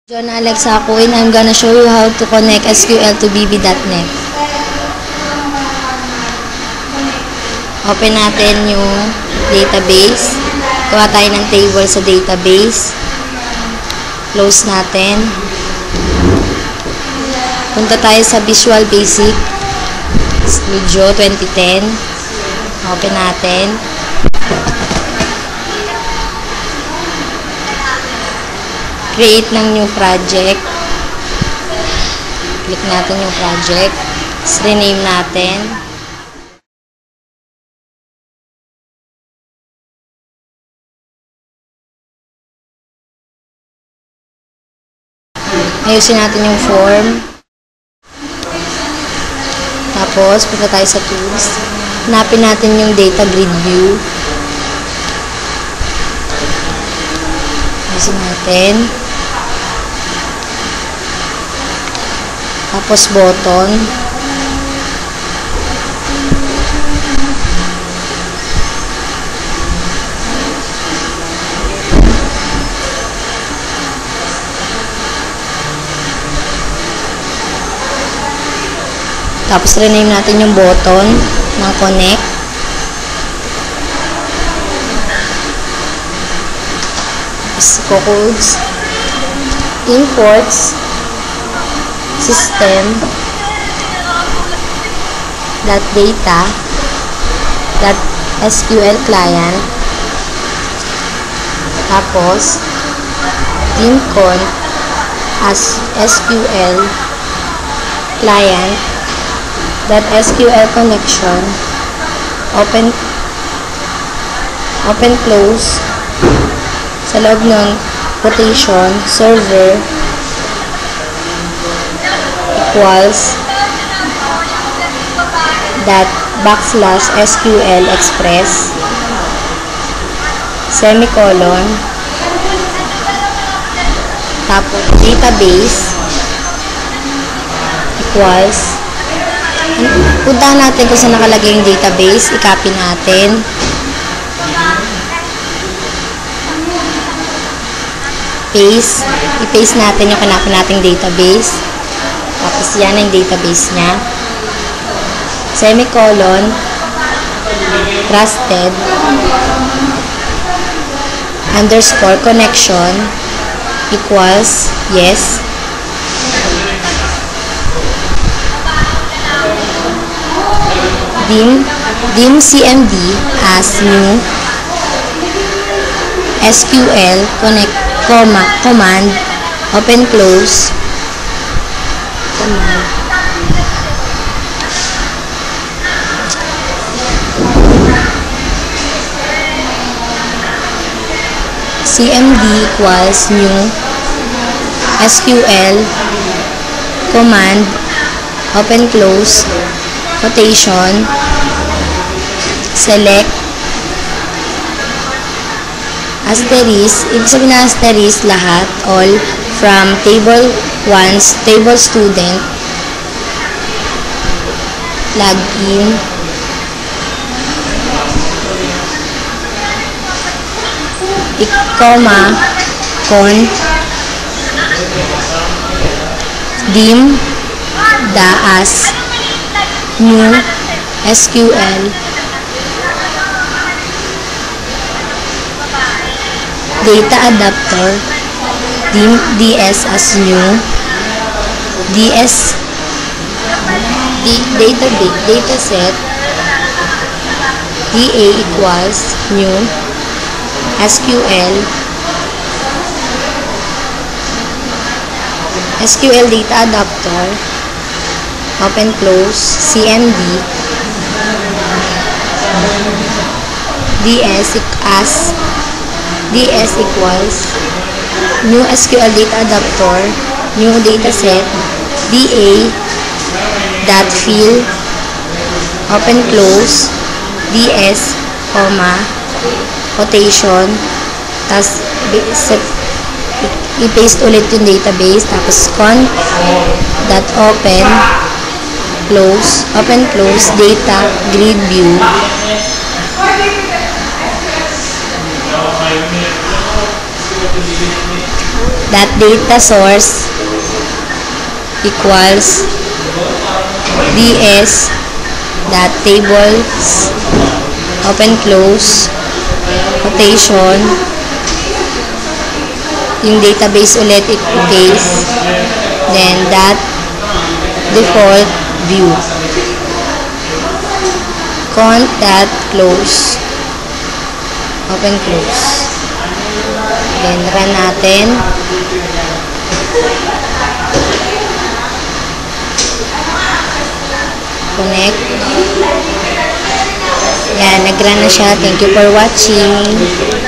John Alex ako and I'm gonna show you how to connect SQL to VB.NET. Open natin yung database. Gawa tayo ng table sa database. Close natin. Punta tayo sa Visual Basic Studio 2010. Open natin. Create ng new project. Click natin yung project. Tapos rename natin. Ayusin natin yung form. Tapos, punta tayo sa tools. Hanapin natin yung data grid view. Ayusin natin. Tapos button. Tapos rename natin yung button ng connect. Tapos codes. Imports. System .data .sql client, tapos dimcon as SQL client .sql connection, open close, sa loob ng quotation server equals /SQL express semicolon, tapos database equals, puntahan natin kung saan nakalagay yung database, i-copy natin, i-paste natin yung hanapin nating database. Tapos yan ang database niya. Semicolon, trusted, underscore connection, equals, yes. Dim cmd as new SQL connect, command, open close, cmd equals new SQL command, open close, quotation, select asterisk, ibig sabihin na asterisk lahat, all from table 1, table student, login, comma, cont, dim, daas, new, SQL, data adapter, ds as new, dataset, da equals new, SQL data adapter, open close, cmd, ds equals new SQL data adapter, new dataset, da.fill, open close, ds, comma, quotation, tas i-paste ulit yung database, tapos cont.open close, open close, data grid view, that data source equals ds dot tables open close quotation yung database ulit case, then that default view cont dot close open close, then run natin. Connect. Yan, nag-run na siya. Thank you for watching.